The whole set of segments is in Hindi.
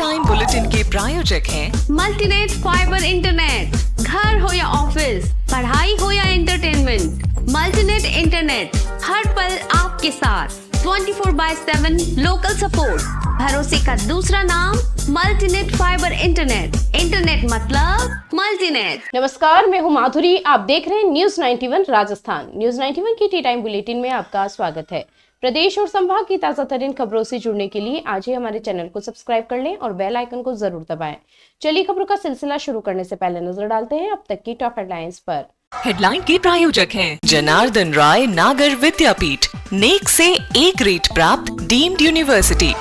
टाइम बुलेटिन के प्रायोजक हैं मल्टीनेट फाइबर इंटरनेट। घर हो या ऑफिस, पढ़ाई हो या एंटरटेनमेंट, मल्टीनेट इंटरनेट हर पल आपके साथ। 24/7 लोकल सपोर्ट, भरोसे का दूसरा नाम मल्टीनेट फाइबर इंटरनेट। इंटरनेट मतलब मल्टीनेट। नमस्कार, मैं हूं माधुरी। आप देख रहे हैं न्यूज 91 राजस्थान। न्यूज 91 की टी टाइम बुलेटिन में आपका स्वागत है। प्रदेश और संभाग की ताजा तरीन खबरों से जुड़ने के लिए आज ही हमारे चैनल को सब्सक्राइब कर लें और बेल आइकन को जरूर दबाएं। चलिए खबरों का सिलसिला शुरू करने से पहले नजर डालते हैं अब तक की टॉप हेडलाइंस पर। हेडलाइन के प्रायोजक हैं जनार्दन राय नागर विद्यापीठ, नेक से ए ग्रेड प्राप्त डीम्ड यूनिवर्सिटी।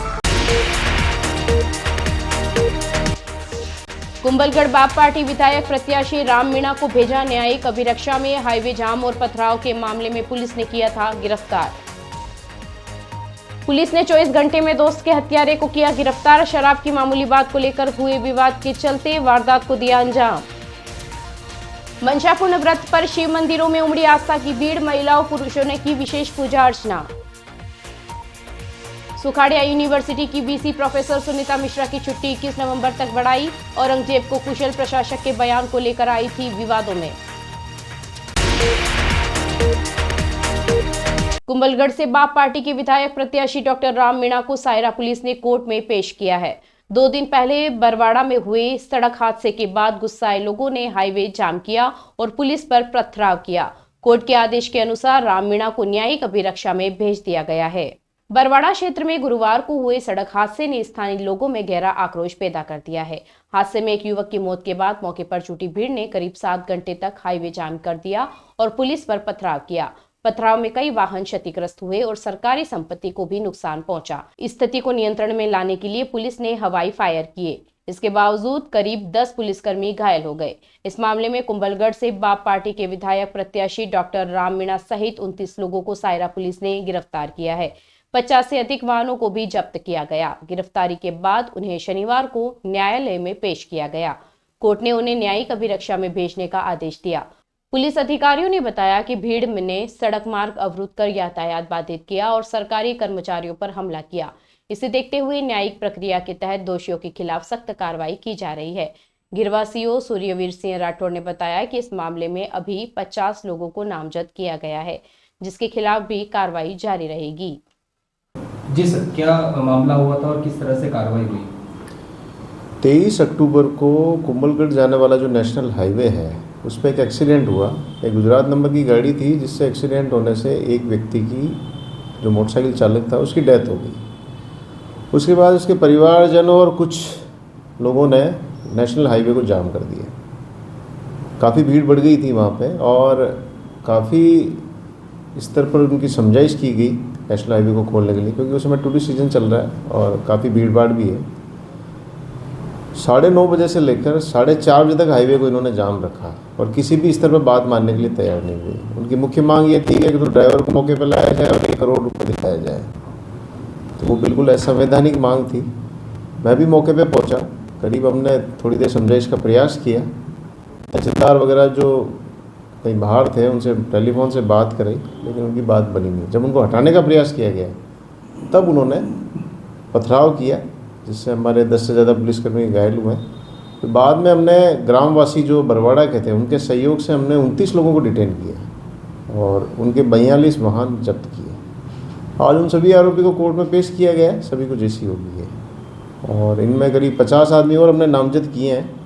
कुंभलगढ़ बाप पार्टी विधायक प्रत्याशी राम मीणा को भेजा न्यायिक अभिरक्षा में। हाईवे जाम और पथराव के मामले में पुलिस ने किया था गिरफ्तार। पुलिस ने 24 घंटे में दोस्त के हत्यारे को किया गिरफ्तार। शराब की मामूली बात को लेकर हुए विवाद के चलते वारदात को दिया अंजाम। मंशापूर्ण व्रत पर शिव मंदिरों में उमड़ी आस्था की भीड़। महिलाओं पुरुषों ने की विशेष पूजा अर्चना। सुखाड़िया यूनिवर्सिटी की बीसी प्रोफेसर सुनीता मिश्रा की छुट्टी 21 नवंबर तक बढ़ाई। औरंगजेब को कुशल प्रशासक के बयान को लेकर आई थी विवादों में। कुंभलगढ़ से बाप पार्टी के विधायक प्रत्याशी डॉक्टर राम मीणा को सायरा पुलिस ने कोर्ट में पेश किया है। 2 दिन पहले बरवाड़ा में हुए सड़क हादसे के बाद गुस्साए लोगों ने हाईवे जाम किया और पुलिस पर पथराव किया। कोर्ट के आदेश के अनुसार राम मीणा को न्यायिक अभिरक्षा में भेज दिया गया है। बरवाड़ा क्षेत्र में गुरुवार को हुए सड़क हादसे ने स्थानीय लोगों में गहरा आक्रोश पैदा कर दिया है। हादसे में एक युवक की मौत के बाद मौके पर जुटी भीड़ ने करीब 7 घंटे तक हाईवे जाम कर दिया और पुलिस पर पथराव किया। पथराव में कई वाहन क्षतिग्रस्त हुए और सरकारी संपत्ति को भी नुकसान पहुंचा। स्थिति को नियंत्रण में लाने के लिए पुलिस ने हवाई फायर किए। इसके बावजूद करीब 10 पुलिसकर्मी घायल हो गए। इस मामले में कुंभलगढ़ से बाप पार्टी के विधायक प्रत्याशी डॉक्टर राम मीणा सहित 29 लोगों को सायरा पुलिस ने गिरफ्तार किया है। 50 से अधिक वाहनों को भी जब्त किया गया। गिरफ्तारी के बाद उन्हें शनिवार को न्यायालय में पेश किया गया। कोर्ट ने उन्हें न्यायिक अभिरक्षा में भेजने का आदेश दिया। पुलिस अधिकारियों ने बताया कि भीड़ ने सड़क मार्ग अवरुद्ध कर यातायात बाधित किया और सरकारी कर्मचारियों पर हमला किया। इसे देखते हुए न्यायिक प्रक्रिया के तहत दोषियों के खिलाफ सख्त कार्रवाई की जा रही है। गिरवा सीओ सूर्यवीर सिंह राठौर ने बताया कि इस मामले में अभी 50 लोगों को नामजद किया गया है, जिसके खिलाफ भी कार्रवाई जारी रहेगी। जी सर, क्या मामला हुआ था और किस तरह से कार्रवाई हुई? 23 अक्टूबर को कुंभलगढ़ जाने वाला जो नेशनल हाईवे है उस पर एक एक्सीडेंट हुआ। एक गुजरात नंबर की गाड़ी थी जिससे एक्सीडेंट होने से एक व्यक्ति की, जो मोटरसाइकिल चालक था, उसकी डेथ हो गई। उसके बाद उसके परिवारजनों और कुछ लोगों ने नेशनल हाईवे को जाम कर दिया। काफ़ी भीड़ बढ़ गई थी वहाँ पे और काफ़ी स्तर पर उनकी समझाइश की गई नेशनल हाईवे को खोलने के लिए, क्योंकि उस समय टूरिस्ट सीजन चल रहा है और काफ़ी भीड़ भाड़ भी है। 9:30 बजे से लेकर 4:30 बजे तक हाईवे को इन्होंने जाम रखा और किसी भी स्तर पर बात मानने के लिए तैयार नहीं हुई। उनकी मुख्य मांग ये थी कि तो ड्राइवर को मौके पर लाया जाए और 1 करोड़ रुपये दिखाया जाए। तो वो बिल्कुल असंवैधानिक मांग थी। मैं भी मौके पर पहुंचा। करीब हमने थोड़ी देर समझाइश का प्रयास किया। तहसीलदार वगैरह जो कहीं बाहर थे उनसे टेलीफोन से बात करी, लेकिन उनकी बात बनी नहीं। जब उनको हटाने का प्रयास किया गया तब उन्होंने पथराव किया, जिससे हमारे 10 से ज़्यादा पुलिसकर्मी घायल हुए। तो बाद में हमने ग्रामवासी जो बरवाड़ा के थे उनके सहयोग से हमने 29 लोगों को डिटेन किया और उनके 42 वाहन जब्त किए। आज उन सभी आरोपी को कोर्ट में पेश किया गया है। सभी को जेसी हो गई है और इनमें करीब 50 आदमी और हमने नामजद किए हैं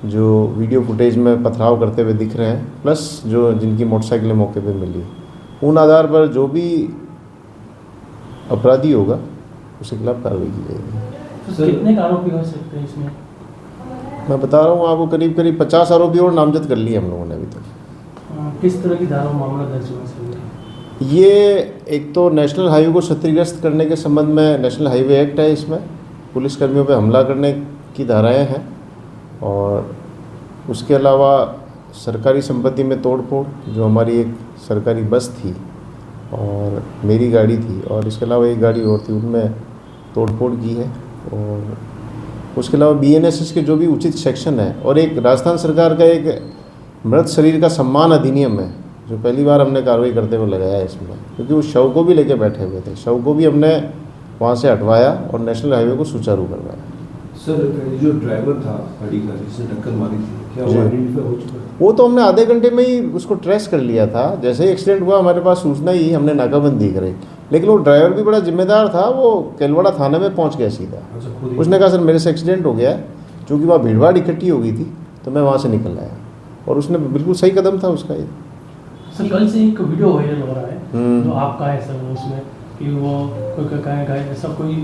जो वीडियो फुटेज में पथराव करते हुए दिख रहे हैं, प्लस जो जिनकी मोटरसाइकिलें मौके पर मिली। उन आधार पर जो भी अपराधी होगा उसके खिलाफ कार्रवाई की जाएगी। तो कितने आरोपी हो सकते हैं इसमें? मैं बता रहा हूँ आपको, करीब 50 आरोपी और नामजद कर लिए हम लोगों ने अभी तक। किस तरह की धारा मामला दर्ज हुआ सर? ये एक तो नेशनल हाईवे को क्षतिग्रस्त करने के संबंध में नेशनल हाईवे एक्ट है, इसमें पुलिसकर्मियों पर हमला करने की धाराएं हैं और उसके अलावा सरकारी संपत्ति में तोड़फोड़, जो हमारी एक सरकारी बस थी और मेरी गाड़ी थी और इसके अलावा एक गाड़ी और थी, उनमें तोड़फोड़ की है। और उसके अलावा BNSS के जो भी उचित सेक्शन है और एक राजस्थान सरकार का एक मृत शरीर का सम्मान अधिनियम है जो पहली बार हमने कार्रवाई करते हुए लगाया है इसमें, क्योंकि उस शव को भी लेके बैठे हुए थे। शव को भी हमने वहाँ से हटवाया और नेशनल हाईवे को सुचारू करवाया। सर जो ड्राइवर था गाड़ी का जिसने टक्कर मारी थी, क्या वो जी। आइडेंटिफाई हो चुका है? वो तो हमने आधे घंटे में ही उसको ट्रेस कर लिया था। जैसे ही एक्सीडेंट हुआ हमारे पास सूचना ही, हमने नाकाबंदी करी। लेकिन वो ड्राइवर भी बड़ा जिम्मेदार था, वो केलवाड़ा थाने में पहुंच गया सीधा। अच्छा, खुद ही? उसने कहा सर मेरे से एक्सीडेंट हो गया है, चूँकि वहाँ भीड़ भाड़ इकट्ठी हो गई थी तो मैं वहाँ से निकल आया। और उसने बिल्कुल सही कदम था उसका ये। सर कल से एक वीडियो वायरल हो रहा है हम्म। जो आपका है सर, उसमें कि वो कोई कहेगा ऐसा कोई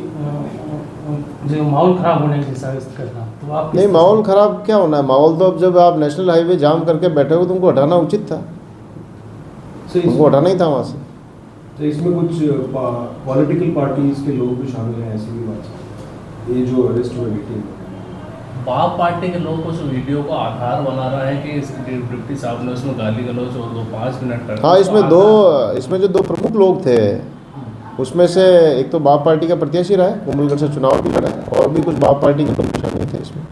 जो माहौल खराब होने जैसा करना, तो आप नहीं, माहौल ख़राब क्या होना है? माहौल तो अब जब आप नेशनल हाईवे जाम करके बैठे हो तुमको हटाना उचित था, सर तुमको हटाना ही था वहाँ से। तो इसमें कुछ पॉलिटिकल पार्टीज के लोग भी शामिल हैं, ऐसी भी बात है? ये जो अरेस्ट हुए व्यक्ति बाप पार्टी के लोग उस वीडियो को आधार बना रहे हैं कि इस डिप्टी साहब ने उसमें गाली गलौज और 5 मिनट तक। हाँ, इसमें जो दो प्रमुख लोग थे उसमें से एक तो बाप पार्टी का प्रत्याशी रहा है, कोमलगढ़ से चुनाव भी लड़ा है, और भी कुछ बाप पार्टी के लोग शामिल थे इसमें।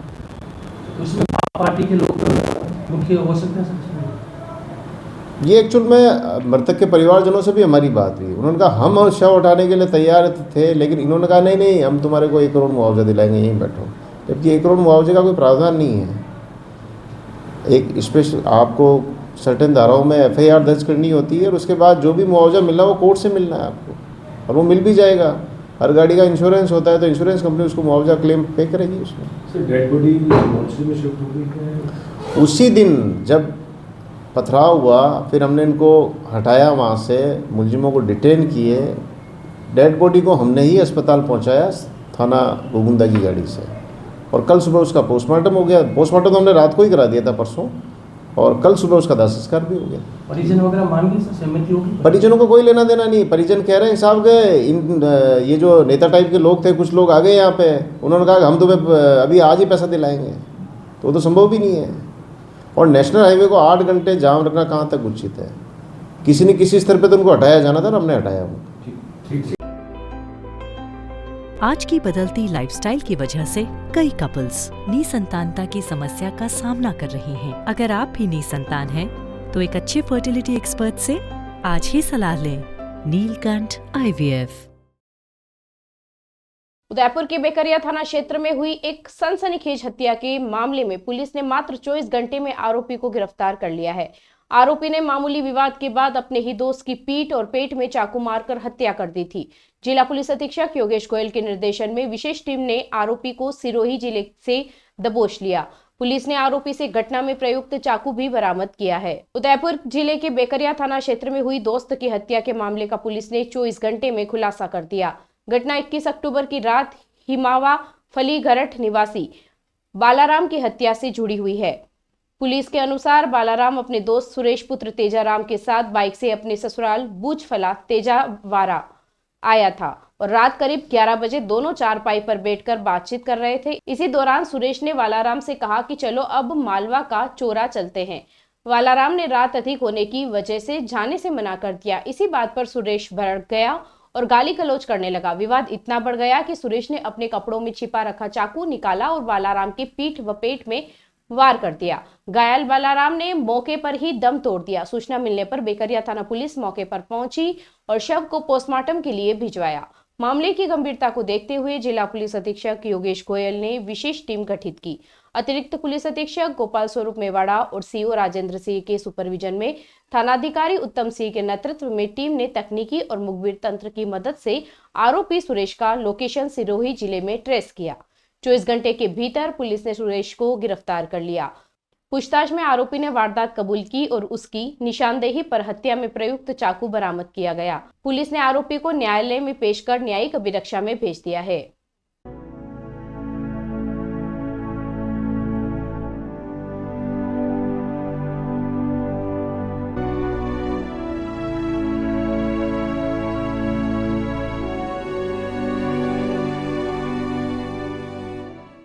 उसमें पार्टी के लोग मुख्य हो सकते हैं सर? ये एक्चुअल में मृतक के परिवारजनों से भी हमारी बात हुई। उन्होंने कहा हम शव उठाने के लिए तैयार थे, लेकिन इन्होंने कहा नहीं नहीं, हम तुम्हारे को 1 करोड़ मुआवजा दिलाएंगे, यहीं बैठो। जबकि 1 करोड़ मुआवजे का कोई प्रावधान नहीं है। एक स्पेशल आपको सर्टेन धाराओं में FIR दर्ज करनी होती है, और उसके बाद जो भी मुआवजा मिलना वो कोर्ट से मिलना है आपको, और वो मिल भी जाएगा। हर गाड़ी का इंश्योरेंस होता है तो इंश्योरेंस कंपनी उसको मुआवजा क्लेम पे करेगी उसमें। सर डेड बॉडी मॉर्चरी में शिफ्ट हो गई है? उसी दिन जब पथराव हुआ फिर हमने इनको हटाया वहाँ से, मुलजिमों को डिटेन किए, डेड बॉडी को हमने ही अस्पताल पहुँचाया थाना गोगुंदा की गाड़ी से, और कल सुबह उसका पोस्टमार्टम हो गया। पोस्टमार्टम तो हमने रात को ही करा दिया था परसों, और कल सुबह उसका दाह संस्कार भी हो गया। परिजन वगैरह मान गए सर, सहमति होगी? परिजनों को कोई लेना देना नहीं। परिजन कह रहे हैं साहब के ये जो नेता टाइप के लोग थे, कुछ लोग आ गए यहाँ पे, उन्होंने कहा हम तुम्हें अभी आज ही पैसा दिलाएंगे, तो वो तो संभव भी नहीं है। और नेशनल हाईवे को 8 घंटे जाम रखना कहाँ तक उचित है? किसी न किसी स्तर पे तो उनको हटाया जाना था, और हमने हटाया उनको। ठीक। आज की बदलती लाइफस्टाइल की वजह से कई कपल्स निसंतानता की समस्या का सामना कर रहे हैं। अगर आप भी निसंतान हैं, तो एक अच्छे फर्टिलिटी एक्सपर्ट से आज ही सलाह लें। नीलकंठ IVF। उदयपुर के बेकरिया थाना क्षेत्र में हुई एक सनसनीखेज हत्या के मामले में पुलिस ने मात्र 24 घंटे में आरोपी को गिरफ्तार कर लिया है। आरोपी ने मामूली विवाद के बाद अपने ही दोस्त की पीठ और पेट में चाकू मारकर हत्या कर दी थी। जिला पुलिस अधीक्षक योगेश गोयल के निर्देशन में विशेष टीम ने आरोपी को सिरोही जिले से दबोच लिया। पुलिस ने आरोपी से घटना में प्रयुक्त चाकू भी बरामद किया है। उदयपुर जिले के बेकरिया थाना क्षेत्र में हुई दोस्त की हत्या के मामले का पुलिस ने 24 घंटे में खुलासा कर दिया। घटना 21 अक्टूबर की रात हिमावा फली घरठ निवासी बालाराम की हत्या से जुड़ी हुई है। पुलिस के अनुसार बालाराम अपने दोस्त सुरेश पुत्र तेजाराम के साथ बाइक से अपने ससुराल बूझफला तेजावारा आया था, और रात करीब 11 बजे दोनों चारपाई पर बैठकर बातचीत कर रहे थे। इसी दौरान सुरेश ने बालाराम से कहा कि चलो अब मालवा का चोरा चलते हैं। बालाराम ने रात अधिक होने की वजह से जाने से मना कर दिया। इसी बात पर सुरेश भड़क गया और गाली गलौज करने लगा। विवाद इतना बढ़ गया कि सुरेश ने अपने कपड़ों में छिपा रखा चाकू निकाला और बालाराम की पीठ व पेट में वार कर दिया। घायल बालाराम ने मौके पर ही दम तोड़ दिया। सूचना मिलने पर बेकरिया थाना पुलिस मौके पर पहुंची और शव को पोस्टमार्टम के लिए भिजवाया। मामले की गंभीरता को देखते हुए जिला पुलिस अधीक्षक योगेश गोयल ने विशेष टीम गठित की। अतिरिक्त पुलिस अधीक्षक गोपाल स्वरूप मेवाड़ा और CO राजेंद्र सिंह के सुपरविजन में थानाधिकारी उत्तम सिंह के नेतृत्व में टीम ने तकनीकी और मुखबिर तंत्र की मदद से आरोपी सुरेश का लोकेशन सिरोही जिले में ट्रेस किया। 24 घंटे के भीतर पुलिस ने सुरेश को गिरफ्तार कर लिया। पूछताछ में आरोपी ने वारदात कबूल की और उसकी निशानदेही पर हत्या में प्रयुक्त चाकू बरामद किया गया। पुलिस ने आरोपी को न्यायालय में पेश कर न्यायिक अभिरक्षा में भेज दिया है।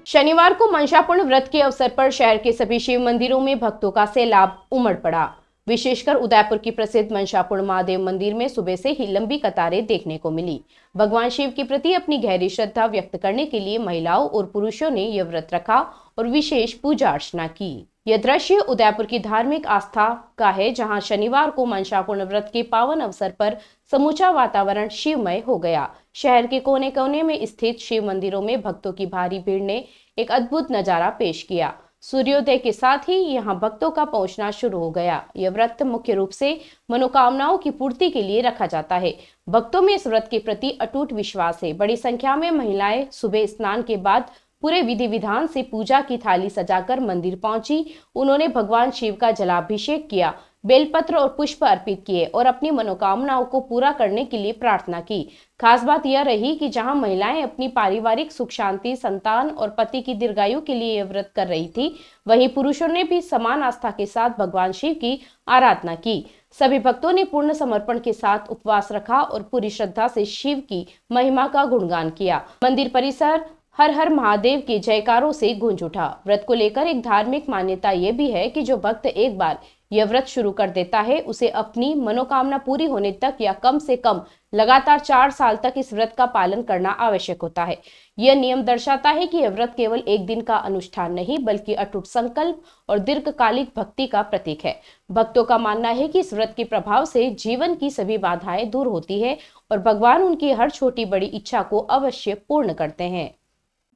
शनिवार को मंशापूर्ण व्रत के अवसर पर शहर के सभी शिव मंदिरों में भक्तों का सैलाब उमड़ पड़ा। विशेषकर उदयपुर की प्रसिद्ध मंशापूर्ण महादेव मंदिर में सुबह से ही लंबी कतारें देखने को मिली। भगवान शिव के प्रति अपनी गहरी श्रद्धा व्यक्त करने के लिए महिलाओं और पुरुषों ने यह व्रत रखा और विशेष पूजा अर्चना की। यह दृश्य उदयपुर की धार्मिक आस्था का है, जहां शनिवार को मनसापूर्ण व्रत के पावन अवसर पर समूचा वातावरण शिवमय हो गया। शहर के कोने कोने में स्थित शिव मंदिरों में भक्तों की भारी भीड़ ने एक अद्भुत नजारा पेश किया। सूर्योदय के साथ ही यहां भक्तों का पहुंचना शुरू हो गया। यह व्रत मुख्य रूप से मनोकामनाओं की पूर्ति के लिए रखा जाता है। भक्तों में इस व्रत के प्रति अटूट विश्वास है। बड़ी संख्या में महिलाएं सुबह स्नान के बाद पूरे विधि विधान से पूजा की थाली सजाकर मंदिर पहुंची। उन्होंने भगवान शिव का जलाभिषेक किया, बेलपत्र और पुष्प अर्पित किए और अपनी मनोकामनाओं को पूरा करने के लिए प्रार्थना की। खास बात यह रही कि जहां महिलाएं अपनी पारिवारिक सुख शांति, संतान और पति की दीर्घायु के लिए यह व्रत कर रही थी, वहीं पुरुषों ने भी समान आस्था के साथ भगवान शिव की आराधना की। सभी भक्तों ने पूर्ण समर्पण के साथ उपवास रखा और पूरी श्रद्धा से शिव की महिमा का गुणगान किया। मंदिर परिसर हर हर महादेव के जयकारों से गूंज उठा। व्रत को लेकर एक धार्मिक मान्यता यह भी है कि जो भक्त एक बार यह व्रत शुरू कर देता है, उसे अपनी मनोकामना पूरी होने तक या कम से कम लगातार 4 साल तक इस व्रत का पालन करना आवश्यक होता है। यह नियम दर्शाता है कि यह व्रत केवल एक दिन का अनुष्ठान नहीं, बल्कि अटूट संकल्प और दीर्घकालिक भक्ति का प्रतीक है। भक्तों का मानना है कि इस व्रत के प्रभाव से जीवन की सभी बाधाएं दूर होती है और भगवान उनकी हर छोटी बड़ी इच्छा को अवश्य पूर्ण करते हैं।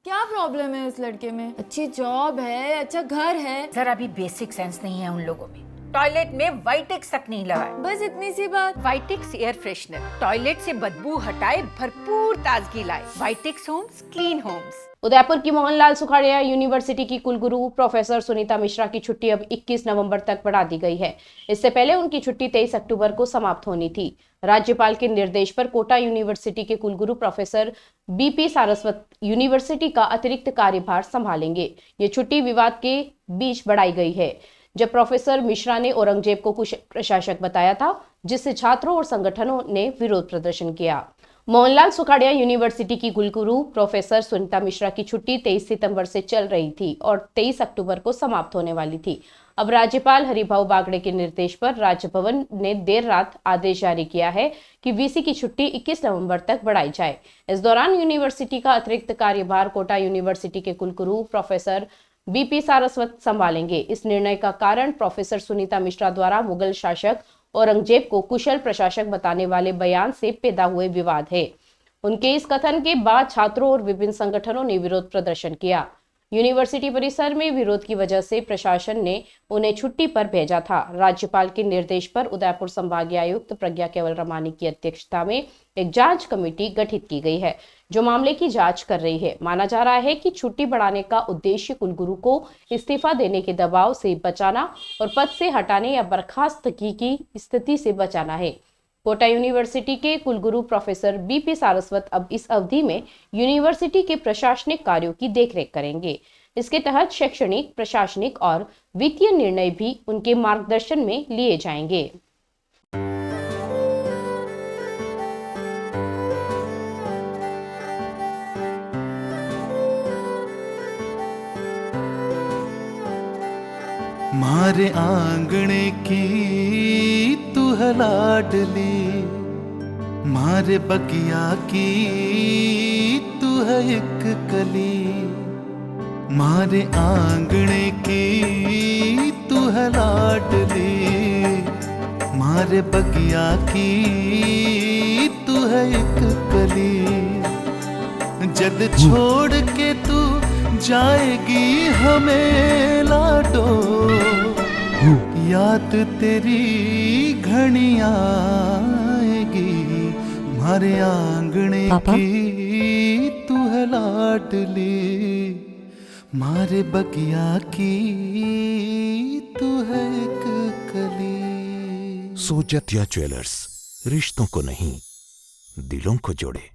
क्या प्रॉब्लम है उस लड़के में? अच्छी जॉब है, अच्छा घर है, जरा भी बेसिक सेंस नहीं है उन लोगों में। टॉयलेट में वाइटेक्स तक नहीं लगा है। बस इतनी सी बात। वाइटेक्स एयर फ्रेशनर टॉयलेट से बदबू हटाए, भरपूर ताजगी लाए। वाइटेक्स होम्स, क्लीन होम्स। उदयपुर की मोहनलाल सुखाड़िया यूनिवर्सिटी की कुलगुरु प्रोफेसर सुनीता मिश्रा की छुट्टी अब 21 नवंबर तक बढ़ा दी गई है। इससे पहले उनकी छुट्टी 23 अक्टूबर को समाप्त होनी थी। राज्यपाल के निर्देश पर कोटा यूनिवर्सिटी के कुलगुरु प्रोफेसर बीपी सारस्वत यूनिवर्सिटी का अतिरिक्त कार्यभार संभालेंगे। ये छुट्टी विवाद के बीच बढ़ाई गई है, जब प्रोफेसर मिश्रा ने औरंगजेब को कुशल प्रशासक बताया था, जिससे छात्रों और संगठनों ने विरोध प्रदर्शन किया। मोहनलाल सुखाड़िया यूनिवर्सिटी की कुलगुरु प्रोफेसर सुनीता मिश्रा की छुट्टी 23 सितंबर से चल रही थी और 23 अक्टूबर को समाप्त होने वाली थी। अब राज्यपाल हरिभाऊ बागड़े के निर्देश पर राजभवन ने देर रात आदेश जारी किया है कि वीसी की छुट्टी 21 नवंबर तक बढ़ाई जाए। इस दौरान यूनिवर्सिटी का अतिरिक्त कार्यभार कोटा यूनिवर्सिटी के कुलगुरु प्रोफेसर बीपी सारस्वत संभालेंगे। इस निर्णय का कारण प्रोफेसर सुनीता मिश्रा द्वारा मुगल शासक औरंगजेब को कुशल प्रशासक बताने वाले बयान से पैदा हुए विवाद है। उनके इस कथन के बाद छात्रों और विभिन्न संगठनों ने विरोध प्रदर्शन किया। यूनिवर्सिटी परिसर में विरोध की वजह से प्रशासन ने उन्हें छुट्टी पर भेजा था। राज्यपाल के निर्देश पर उदयपुर संभागीय आयुक्त प्रज्ञा केवल रमानी की अध्यक्षता में एक जांच कमेटी गठित की गई है, जो मामले की जांच कर रही है। माना जा रहा है कि छुट्टी बढ़ाने का उद्देश्य कुलगुरु को इस्तीफा देने के दबाव से बचाना और पद से हटाने या बर्खास्तगी की स्थिति से बचाना है। कोटा यूनिवर्सिटी के कुलगुरु प्रोफेसर बीपी सारस्वत अब इस अवधि में यूनिवर्सिटी के प्रशासनिक कार्यों की देखरेख करेंगे। इसके तहत शैक्षणिक, प्रशासनिक और वित्तीय निर्णय भी उनके मार्गदर्शन में लिए जाएंगे। मारे आंगणे की तू है लाडली, मारे बगिया की तू है एक कली। मारे आंगणे की तू है लाडली, मारे बगिया की तू है एक कली। जद छोड़ के तू जाएगी हमें लाडो, याद तेरी घनी आएगी। मारे आंगणे की तू है लाडली, मारे बगिया की तू है एक कली। सोजतिया ज्वेलर्स, रिश्तों को नहीं दिलों को जोड़े।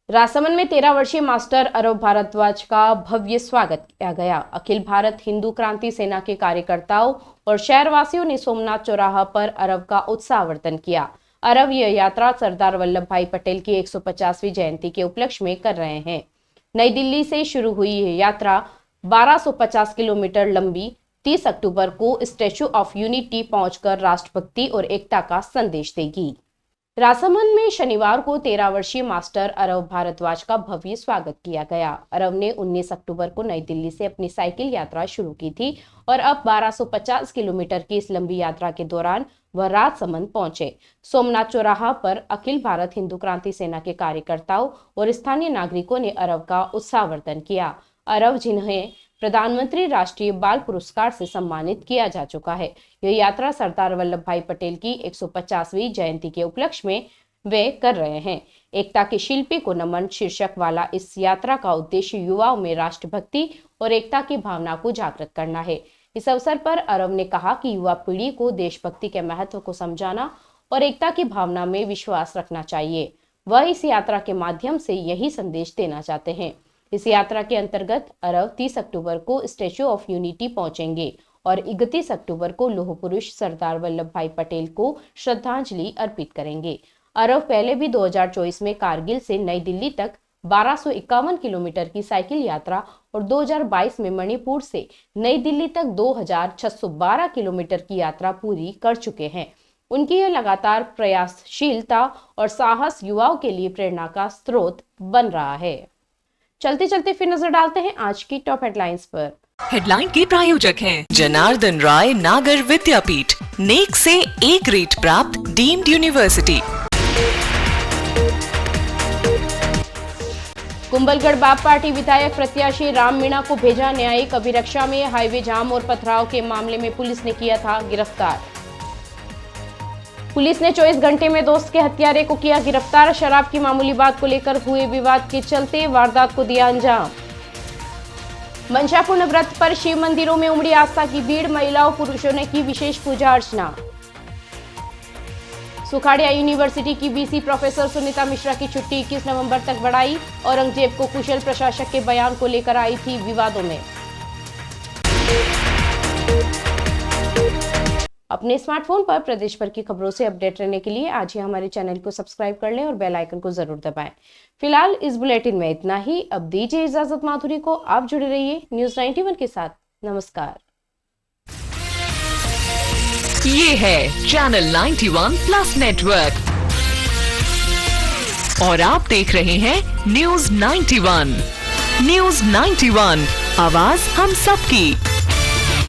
राजसमंद में 13 वर्षीय मास्टर अरव भारद्वाज का भव्य स्वागत किया गया। अखिल भारत हिंदू क्रांति सेना के कार्यकर्ताओं और शहरवासियों ने सोमनाथ चौराहा पर अरव का उत्साहवर्धन किया। अरव यह यात्रा सरदार वल्लभ भाई पटेल की 150वीं जयंती के उपलक्ष्य में कर रहे हैं। नई दिल्ली से शुरू हुई यह यात्रा 1250 किलोमीटर लंबी 30 अक्टूबर को स्टैच्यू ऑफ यूनिटी पहुंचकर राष्ट्रभक्ति और एकता का संदेश देगी। राजसमंद में शनिवार को 13 वर्षीय मास्टर अरव भारद्वाज का भव्य स्वागत किया गया। अरव ने 19 अक्टूबर को नई दिल्ली से अपनी साइकिल यात्रा शुरू की थी और अब 1250 किलोमीटर की इस लंबी यात्रा के दौरान वह राजसमंद पहुंचे। सोमनाथ चौराहा पर अखिल भारत हिंदू क्रांति सेना के कार्यकर्ताओं और स्थानीय नागरिकों ने अरव का उत्साहवर्धन किया। अरव, जिन्हें प्रधानमंत्री राष्ट्रीय बाल पुरस्कार से सम्मानित किया जा चुका है, यह यात्रा सरदार वल्लभ भाई पटेल की 150वीं जयंती के उपलक्ष्य में वे कर रहे हैं। एकता के शिल्पी को नमन शीर्षक वाला इस यात्रा का उद्देश्य युवाओं में राष्ट्रभक्ति और एकता की भावना को जागृत करना है। इस अवसर पर अरव ने कहा कि युवा पीढ़ी को देशभक्ति के महत्व को समझाना और एकता की भावना में विश्वास रखना चाहिए। वह इस यात्रा के माध्यम से यही संदेश देना चाहते हैं। इस यात्रा के अंतर्गत अरव 30 अक्टूबर को स्टैच्यू ऑफ यूनिटी पहुंचेंगे और 31 अक्टूबर को लौह पुरुष सरदार वल्लभ भाई पटेल को श्रद्धांजलि अर्पित करेंगे। अरव पहले भी 2024 में कारगिल से नई दिल्ली तक 1251 किलोमीटर की साइकिल यात्रा और 2022 में मणिपुर से नई दिल्ली तक 2612 किलोमीटर की यात्रा पूरी कर चुके हैं। उनकी यह लगातार प्रयासशीलता और साहस युवाओं के लिए प्रेरणा का स्रोत बन रहा है। चलते चलते फिर नजर डालते हैं आज की टॉप हेडलाइंस पर। हेडलाइन के प्रायोजक हैं जनार्दन राय नागर विद्यापीठ, नेक से ए ग्रेड प्राप्त डीम्ड यूनिवर्सिटी। कुंभलगढ़ बाप पार्टी विधायक प्रत्याशी राम मीणा को भेजा न्यायिक अभिरक्षा में। हाईवे जाम और पथराव के मामले में पुलिस ने किया था गिरफ्तार। पुलिस ने 24 घंटे में दोस्त के हत्यारे को किया गिरफ्तार। शराब की मामूली बात को लेकर हुए विवाद के चलते वारदात को दिया अंजाम। मंशापूर्ण व्रत पर शिव मंदिरों में उमड़ी आस्था की भीड़, महिलाओं पुरुषों ने की विशेष पूजा अर्चना। सुखाड़िया यूनिवर्सिटी की वीसी प्रोफेसर सुनीता मिश्रा की छुट्टी 21 नवंबर तक बढ़ाई। औरंगजेब को कुशल प्रशासक के बयान को लेकर आई थी विवादों में। अपने स्मार्टफोन पर प्रदेश भर की खबरों से अपडेट रहने के लिए आज ही हमारे चैनल को सब्सक्राइब कर लें और बेल आइकन को जरूर दबाएं। फिलहाल इस बुलेटिन में इतना ही। अब दीजिए इजाजत माधुरी को। आप जुड़े रहिए न्यूज़ 91 के साथ। नमस्कार। ये है चैनल 91 प्लस नेटवर्क और आप देख रहे हैं न्यूज़ 91। न्यूज़ 91, आवाज हम सबकी।